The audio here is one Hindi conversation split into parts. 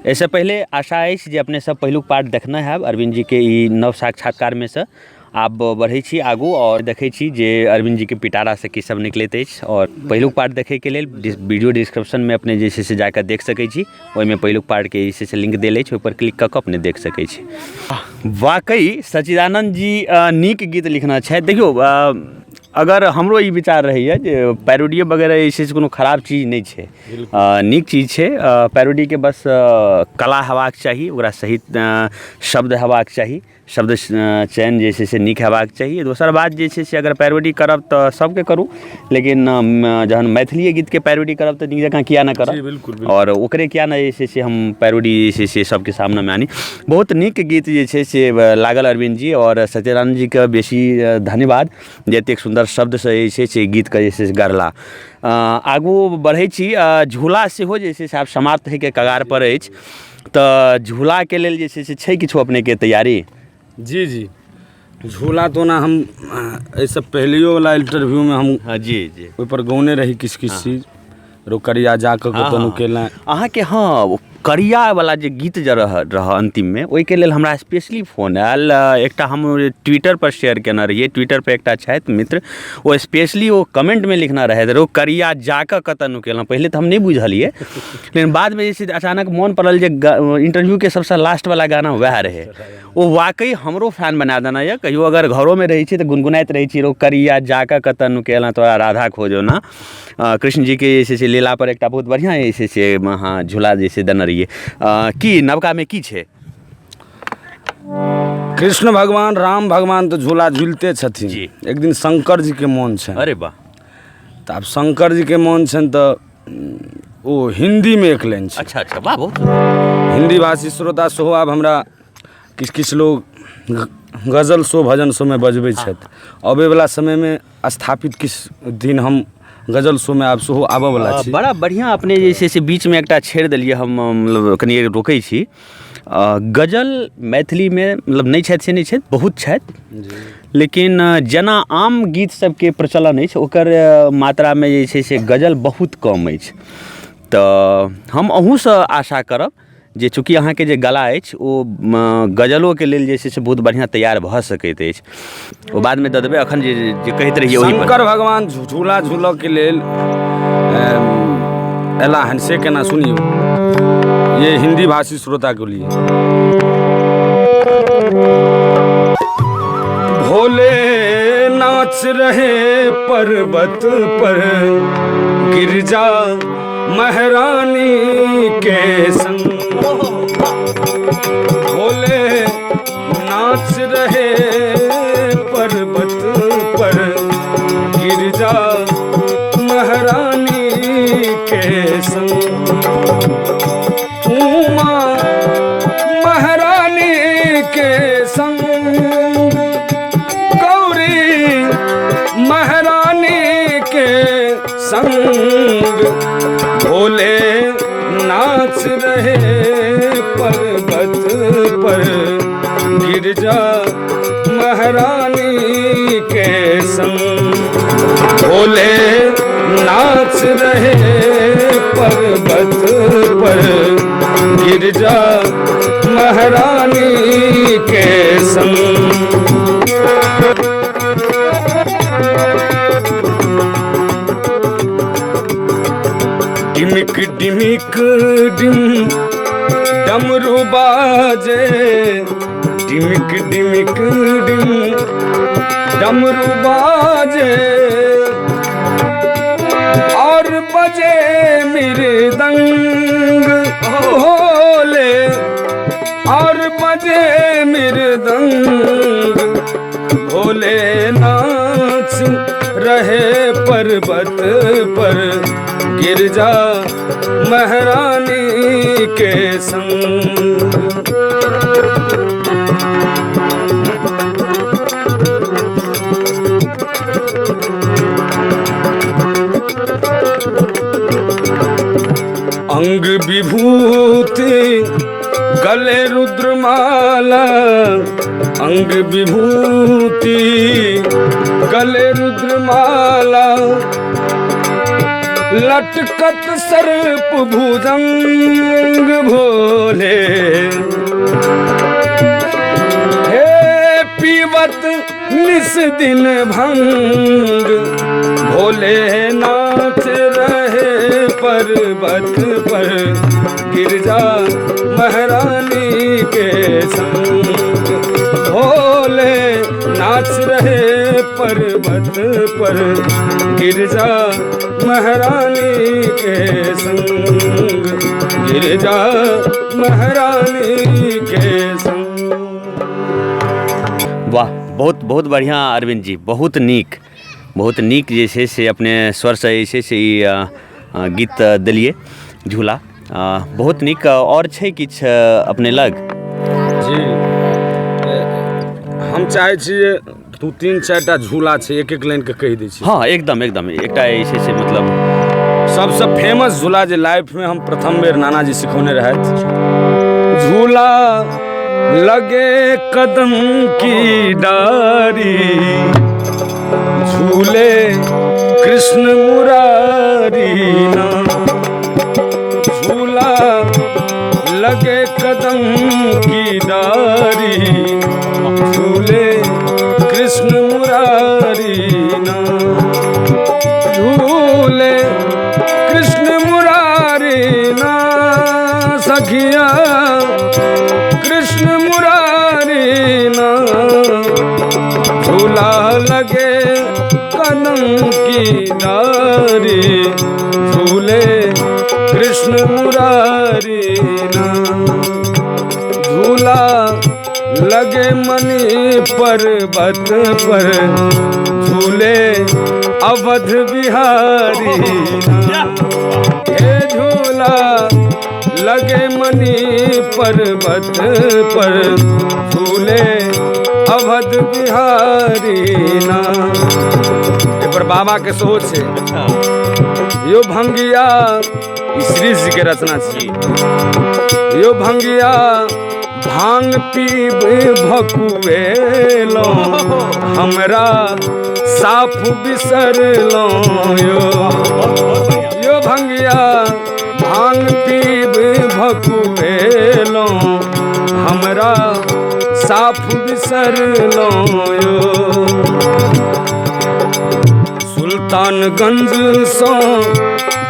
ऐसे पहले आशा अछि जे अपने सब पहिलुक पार्ट देखना है अरविंद जी के ई नव साक्षात्कार में से आब बढ़े छी आगू और देखे छी जे अरविंद जी के पिटारा से की सब निकलैत अछि और पहिलुक पार्ट देखे के लेल वीडियो डिस्क्रिप्शन में अपने जे से जाकर देख सकै छी। ओहि में पहिलुक पार्ट के जे से लिंक देल अछि, ओहि पर क्लिक कऽ के अपने देख सकै छी। वाकई सच्चिदानंद जी नीक गीत लिखना छै। देखियो अगर हमरो ई विचार रहैए जे पैरोडी वगैरह जे छै से कोनो खराब चीज नहीं छै, नीक चीज छै। पैरोडी के बस कला हेबाक चाही, ओकरा सही शब्द हेबाक चाही, शब्द चयन जे छै से नीक हेबाक चाही। दोसर बात जे छै से अगर पैरोडी करब तऽ सबके करू, लेकिन जहन मैथिली गीत के पैरोडी करब तऽ नीक जकाँ किया ना करब। बिल्कुल। और ओकरे किया ना जे छै से हम पैरोडी जे छै से सबके सामने में आनी। बहुत नीक गीत जे छै से लागल अरविंद जी, और सच्चिदानंद जी के बेसी धन्यवाद जे एतेक सुंदर शब्द से जे छै गीत के जे छै से गढ़ला। आगू बढ़ै छी। झूला सेहो जे छै से आब समाप्त होइके कगार पर अछि, तऽ झूला के लेल जे छै किछो अपने के तैयारी? जी झूला तो ना हम ऐसे पहलियो वाला इंटरव्यू में हम जी ओहि पर गौने रही किस चीज रो करिया जाके तनु केला अहाँ के। हाँ, करिया वाला जे गीत जे रह अंतिम में, ओहि के लेल हमरा स्पेशली फोन आयल। एकटा हम ट्विटर पर शेयर केना रहिए, ट्विटर पर एकटा छथि मित्र, वो स्पेशली वो कमेंट में लिखना रहे रो करिया जाके कतनु केला। पहले तो हम नहीं बुझलिए, लेकिन बाद में जैसे अचानक मन पड़ल जे इंटरव्यू के सबसे लास्ट वाला गाना वह रहे। वो वाकई हमरो फैन बना देना है। कहियो अगर घरों में रही तो गुनगुनाइत रही छी रो करिया जाके कतनु केला तोरा राधा खोजो ना। कृष्ण जी के जे छै लीला पर एकटा बहुत बढ़िया जे छै हाँ झूला जे छै देने रहिए। की नवका में की छै? कृष्ण भगवान राम भगवान तो झूला झूलते छथिन। एक दिन शंकर जी के मोन छनि। अरे वाह। तो अब शंकर जी के मोन छनि तो वो हिंदी में एक लाइन छै। अच्छा वाह, बहुत हिंदी भाषी श्रोता सेहो आब हमरा किछ लोग गजल शो भजन शो में बजबै छथि। अबै वाला समय में स्थापित किस दिन हम गजल शो में आब सेहो आबऽ वाला छी। बड़ा बढ़िया अपने जे छै से बीच में एकटा छेड़ देलिए, हम मतलब कनि रोकै छी। गजल मैथिली में मतलब नहीं छथि से नहीं छथि, बहुत छथि, लेकिन जेना आम गीत सबके प्रचलन अछि ओकर मात्रा में जे छै से गजल बहुत कम अछि। तऽ हम अहूँसँ आशा करब जे चूँकि अहाँ के जे गला अछि ओ गजलों के लेल जे छै से बहुत बढ़िया तैयार भऽ सकैत अछि। ओ बाद में दऽ देबै। अखन जे कहैत रहिए ओहि पर शंकर भगवान झूला झूलऽ के लेल एला हन से केना सुनियो, ये हिंदी भाषी श्रोता के लिए। भोले नाच रहे पर्वत पर गिरजा महारानी के संग। भोले नाच रहे पर्वत पर गिरजा महारानी के संग। उमा महारानी के संग, गौरी महारानी के संग। भोले नाच रहे पर्वत पर गिरजा महारानी के संग। भोले नाच रहे पर्वत पर गिरजा महारानी के संग। डिमिक डिमिक डिम डमरू बाजे, डिमिक डिमिक डिम डमरू बाजे, और बजे मृदंग भोले, और बजे मृदंग। भोले नाच रहे पर्वत पर गिरजा महारानी के संग। अंग विभूति गले रुद्रमाला, अंग विभूति गले रुद्रमाला, लटकत सर्प भुजंग भोले, हे पीवत निस दिन भंग, भोले नाच रहे पर्वत पर, गिरजा महारानी के संग, भोले नाच रहे पर्वत पर, गिरजा महारानी के संग, गिरजा महारानी के संग। वाह, बहुत बहुत बढ़िया अरविंद जी, बहुत नीक जे छै से अपने स्वरसँ जे छै से ई गीत देलिए झूला, बहुत नीक। और छै किछु अपने लग? जी, हम चाहै छी दू तीन चारिटा झूला छै, एक एक लाइन के कहि दै छी। हाँ, एकदम एकटा जे छै से मतलब सबसे फेमस झूला जे लाइफ में हम प्रथम बेर नाना जी सिखौने रहथि, झूला लगे कदम की डारी, झूले कृष्ण मुरारी ना, झूला लगे कदम की डारी, झूले कृष्ण मुरारी ना, झूले कृष्ण मुरारी ना, सखिया कृष्ण मुरारी ना, झूला लगे कदम की डारी, झूले कृष्ण मुरारी ना, झूला लगे मणि पर्वत पर, झूले अवध बिहारी ना, हे झूला लगे मणि पर्वत पर, झूले अवध बिहारी ना। एक बार बाबा के सोच है, यो भंगिया श्री जी के रचना छी, यो भंगिया भांग पीब भकुएलो, हमरा साफ बिसरलो, यो भंगिया भांग पीब भकुएलो, हमरा साफ बिसरलो, सुल्तानगंज सो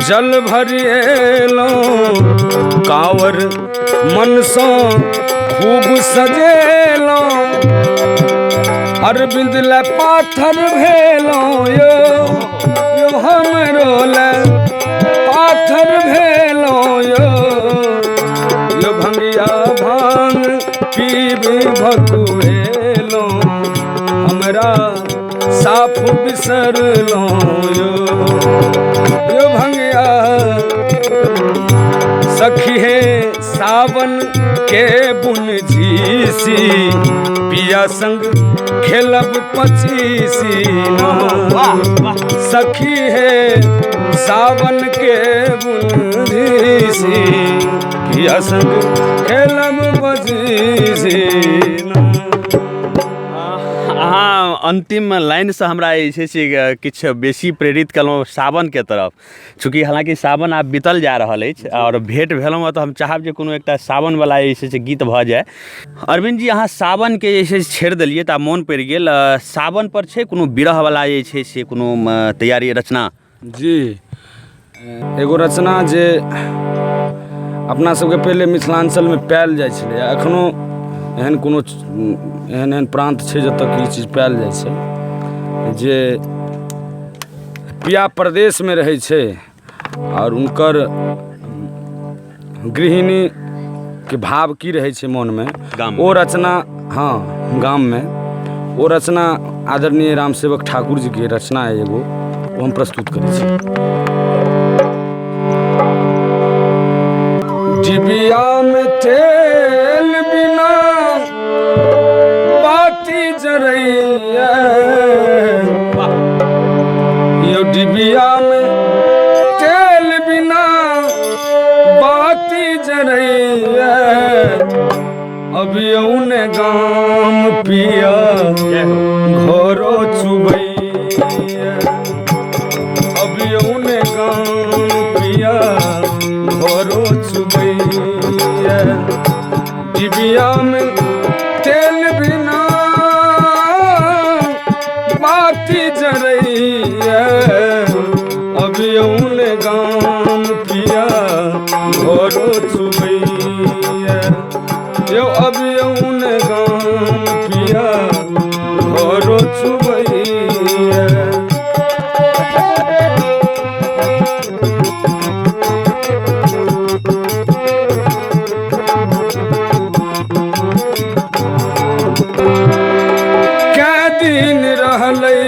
जल भरिएलो, कांवर मन सो खूब सजेलो, अरविंद ले पाथर भेलो, यो हमरो ले पाथर भेलो, यो भंगिया भांग पीब भकुएलो, हमरा साफ बिसरलो, यो भंगिया सखी है सावन के बुन झीसी, पिया संग खेलब पचीसी ना, सखी है सावन के बुन झीसी, पिया संग खेलब पचीसी ना। अहाँ अंतिम लाइन से हमरा जे छै से किछु बेसी प्रेरित केलहुँ सावन के तरफ, चूँकि हालांकि सावन आब बीतल जा रहल अछि और भेंट भेलहुँ हँ, तऽ हम चाहब जे कोनो एकटा सावन वाला जे छै से गीत भऽ जाय। अरविंद जी, अहाँ सावन के जे छै से छेड़ देलियै तऽ मोन पड़ि गेल, सावन पर छै कोनो विरह वाला जे छै से कोनो तैयारी रचना? जी, एगो रचना जे अपना सबके पहले मिथिलांचल में पायल जाइ छलै, एखनो एहन कोनो एहन प्रांत छै जतऽ ई चीज पायल जाइ छै, जे पिया प्रदेश में रहै छै और उनकर गृहिणी के भाव की रहै छै मन में, ओ रचना, हाँ गाम में, ओ रचना आदरणीय रामसेवक ठाकुर जी के रचना है एगो, वो हम प्रस्तुत करै छी। डिबिया में तेल बिना बाती जरैया, यो डिबिया में तेल बिना बाती जरैया, अब यौने गाम पिया घोरो चुबैया, अब यौने गाम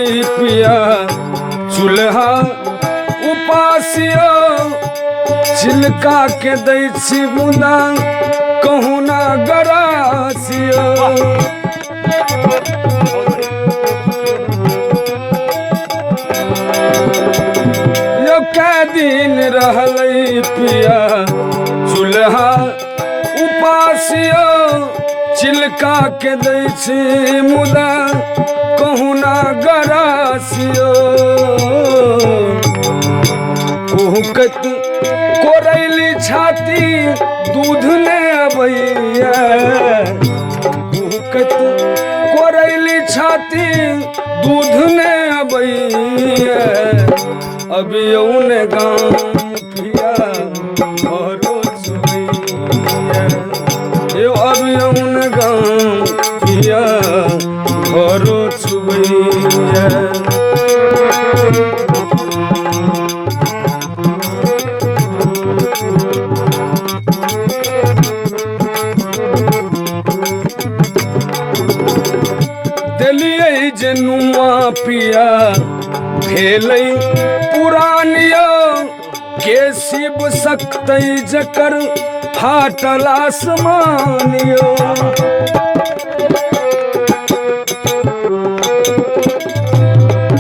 पिया चूल्हा उपासिया छिलका के दै छी मुदा कहूँ ना गरासिया यो कै दिन रहलै पिया चूल्हा उपासिया छिलका के दै छी मुदा कहूँ ना गरासिया कुहकत कोरैली छाती दूध ने अबैया कुहकत कोरैली छाती दूध ने अबैया अभी उन गाँव पिया घरो चुबैया यो अभी उन गाँव पिया घरो चुबैया जनुआ पिया भेलै पुरानिया के शिव सकतै जकर फाटल आसमानियो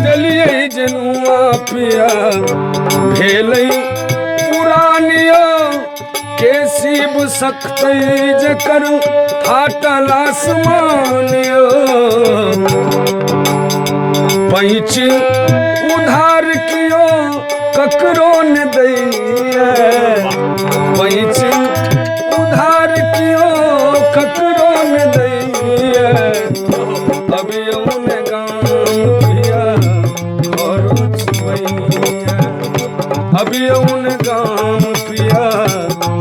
देलियै जनुआ पिया भेलै पुरानिया के शिव सकतै जकर फाटल आसमानियो पैंच उधार कियो ककरो न दैया पैंच उधार कियो ककरो न दैया अभी उन गाँव पिया घरो चुबैया अभी उन गाँव पिया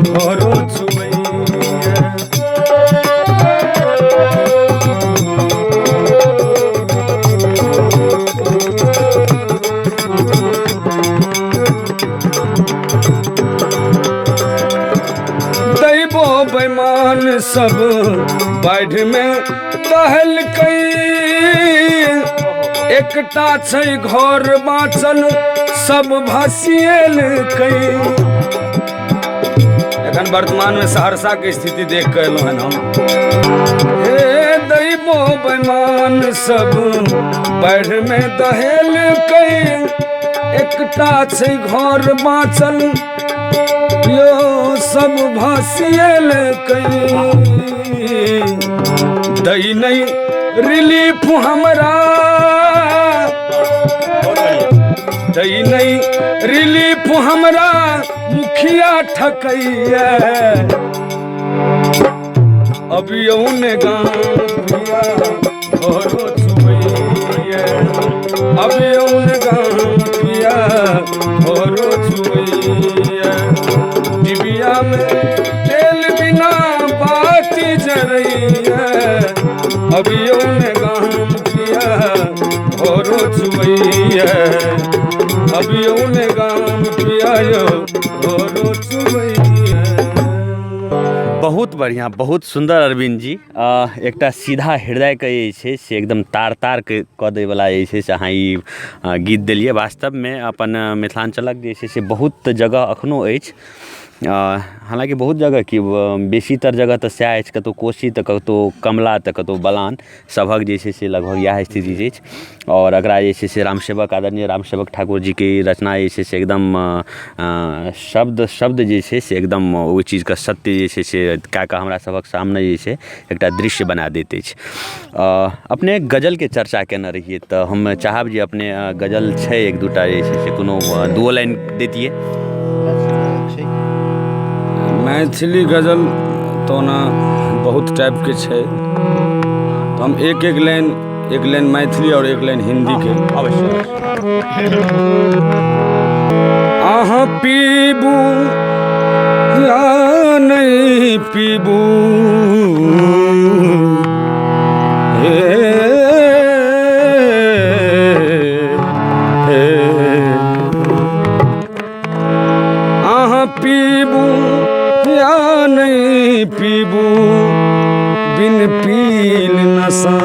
घरो चुबैया बेमान सब बाढ़ में दहलकै एकटा छै घर बाँचल सब भसिएलकै एखन वर्तमान में सहरसा के स्थिति देख के एलहुँ हन हम हे दैबो बेमान सब बाढ़ में दहलकै एकटा छै घर बाँचल यो सब भसिएलकै दै नहीं रिलीफ हमरा दै नहीं रिलीफ हमरा मुखिया ठकैया अभी उन गाँव पिया घरो चुबैया अभी उन गाँव पिया घरो चुबैया डिबिया में तेल बिना बाती जरैया अभी उन गाँव पिया घरो चुबैया अभी उन गाँव पिया घरो चुबैया। बहुत बढ़िया बहुत सुंदर अरविंद जी एकटा सीधा हृदय के जे छै से एकदम तार तार के कऽ दै वाला जे छै से अहाँ ई गीत देलियै वास्तव में अपन मिथिलांचलक जे छै से बहुत जगह अखनो अछि हालांकि बहुत जगह की बेसीतर जगह तऽ सएह अछि कतहु कोशी तऽ कतहु कमला तऽ कतहु बलान सभक जे छै से लगभग इएह स्थिति अछि और एकरा जे छै से रामसेवक आदरणीय रामसेवक ठाकुर जी के रचना जे छै से एकदम शब्द जे छै से एकदम ओहि चीजके सत्य जे छै से कए कऽ हमरा सभक सामने जे छै एकटा दृश्य बना दैत अछि। अपने गजलके चर्चा केने रहिए तऽ हम चाहब जे अपने गजल छै एक दूटा जे छै से कोनो दुओ लाइन दैतियै। मैथिली गजल तो ना बहुत टाइप के छै तो हम एक लाइन मैथिली और एक लाइन हिंदी के अवश्य अहाँ पीबू या नहीं पीबू अहाँ पीबू या नहीं पीबू बिन पील नशा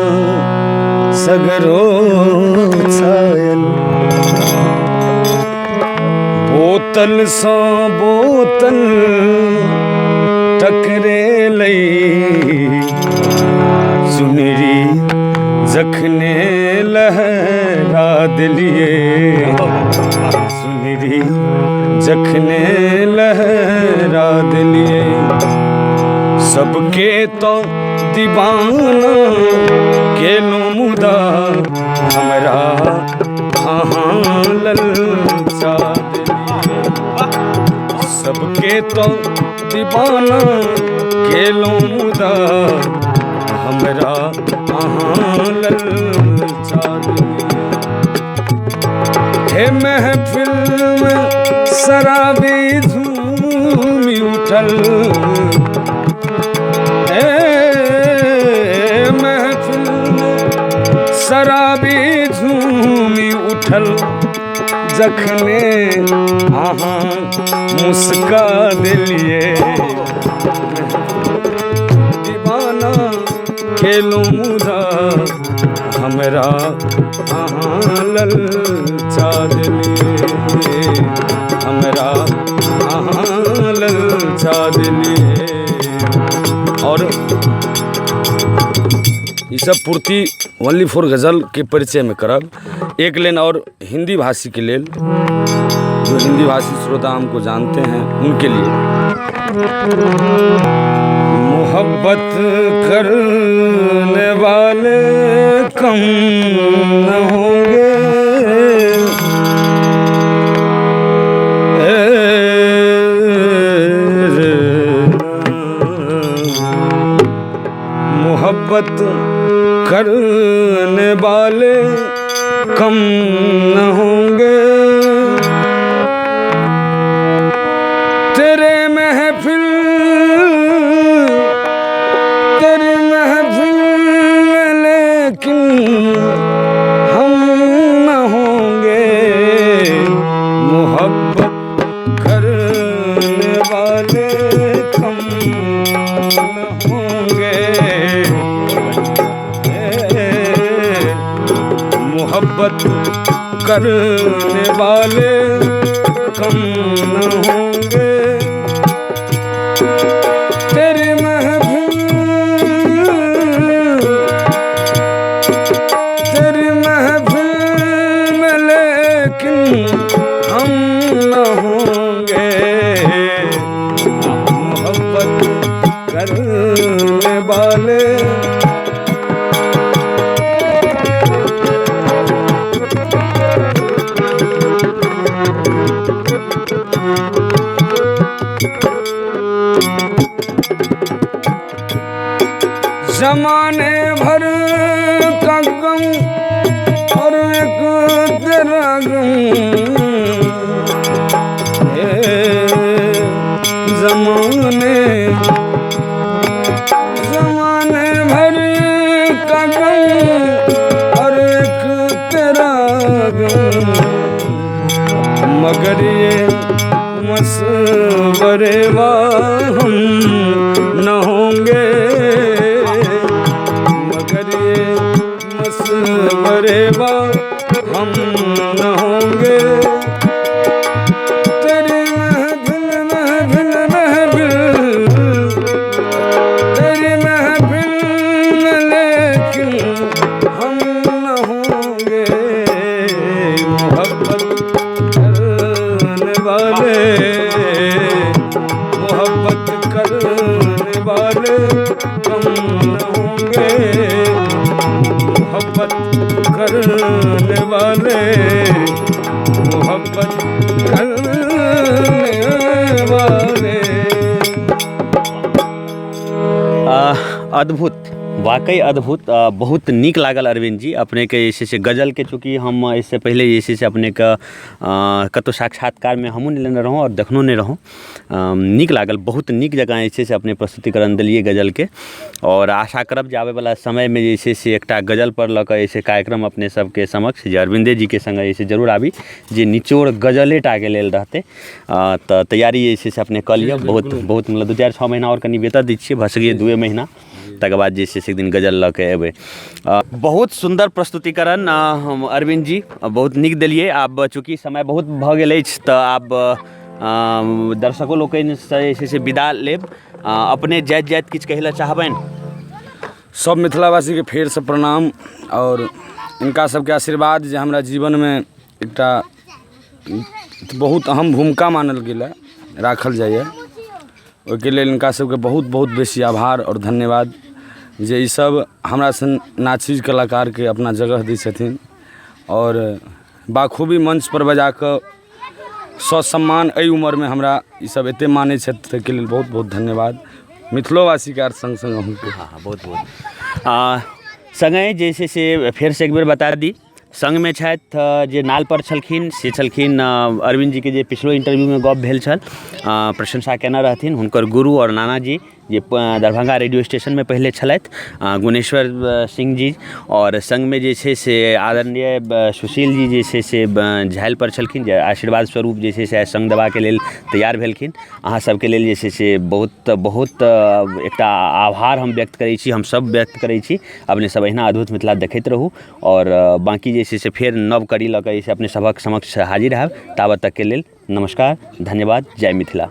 सगरो छा बोतल सँ बोतल टकरेलै सुनरी जखने लहरा देलिए सुनरी जखने लहरा देलिए सबके तो दीवाना केलो मुदा हमरा अहाँ ललचा देलिए सबके तो दीवाना केलो मुदा हमरा अहाँ ललचा देलिए हे महफिल में शराबी झूमी उठल हे महफिल में शराबी झूमी उठल जखने अहाँ मुस्का देलिए दीवाना खेलो मुदा हमरा अहाँ ललचा देलिए हमरा अहाँ ललचा देलिए। और ये सब पूर्ति ओनली फॉर गज़ल के परिचय में करब। एक लेन और हिंदी भाषी के लेल, जो हिंदी भाषी श्रोता हमको जानते हैं उनके लिए। मोहब्बत करने वाले कम न होंगे मोहब्बत करने वाले कम न होंगे तेरे महफिल में लेकिन हम न होंगे मोहब्बत करने वाले कम न होंगे मोहब्बत करने वाले कम न होंगे तेरी महफिल में लेकिन हम न होंगे मोहब्बत करने वाले ज़माने भर का गम और एक तेरा गम ज़माने भर का गम और एक तेरा गम मगर ये मसवरे हम न होंगे मसवरेवा हम न होंगे तेरी महफिल महफिल महफिल तेरी महफिल में लेकिन हम न होंगे मोहब्बत करने वाले मोहब्बत करने वाले हम न होंगे मोहब्बत करने वाले मोहब्बत करने वाले। अद्भुत, वाकई अद्भुत, बहुत नीक लागल अरविंद जी अपने के जे से गज़ल के। चूँकि हम इससे पहले जे से अपने के कतौ साक्षात्कार में हमहूँ लेने रहूँ और देखनो नहीं रहूँ। नीक लागल, बहुत नीक जगह जे से अपने प्रस्तुतिकरण दिलिए गज़ल के। और आशा करब जे आबे वाला समय में जे से एकटा गज़ल पर लऽ कऽ ऐसे कार्यक्रम अपने सबके समक्ष जे अरविंदे जी के संग ऐसे जरूर आबी जे निचोड़ गज़ले टा के लेल रहते। तो तैयारी जे से अपने कऽ लिअ। बहुत बहुत मतलब 2-4-6 महीना और कनि बेतर दै छियै, भऽ सकैए 2 महीना तकर बाद जे एक दिन गज़ल लऽ के एबै। बहुत सुंदर प्रस्तुतिकरण अरविंद जी बहुत नीक देलिए। आब चूँकि समय बहुत भऽ गेल अछि तऽ आब दर्शकों लोकनि से जे छै से विदा लेब। अपने जाइत जाइत किछु कहै लए चाहबनि? सब मिथिलावासी के फेर से प्रणाम और इनका सबके आशीर्वाद जे हमरा जीवन में एकटा बहुत अहम भूमिका मानल गेल राखल जाइए, ओहिके लेल इनका सबके बहुत बहुत बेसी आभार और धन्यवाद जे ई सब हमरा सन नाचीज कलाकार के अपना जगह दै छथिन और बाखूबी मंच पर बजा कऽ ससम्मान एहि उम्र में हमरा ई सब एते मानै छथि, ताहिके लेल बहुत बहुत धन्यवाद मिथिलोवासी के संग संग अहूँके। हाँ बहुत बहुत संगे जे छै से फेर से एक बेर बता दी, संग में छथि जे नाल पर छलखिन से छलखिन अरविंद जी के जे पिछलो इंटरव्यू में गप भेल छल, प्रशंसा केने रहथिन हुनकर गुरु और नाना जी जे दरभंगा रेडियो स्टेशन में पहले छलथि, गुणेश्वर सिंह जी, और संग में जे छै से आदरणीय सुशील जी जे छै से झाइल पर छलखिन जे आशीर्वाद स्वरूप जे छै से संग देबाके लेल तैयार भेलखिन। अहाँ सबके लेल जे छै से बहुत बहुत एकटा आभार हम व्यक्त करै छी, हम सब व्यक्त करै छी। अपने सब अहिना अद्भुत मिथिला देखैत रहू और बाकी जे छै से फेर नव कड़ी लऽ कऽ अपने सभक समक्ष हाजिर हैब। ताबत तक के लेल नमस्कार, धन्यवाद, जय मिथिला।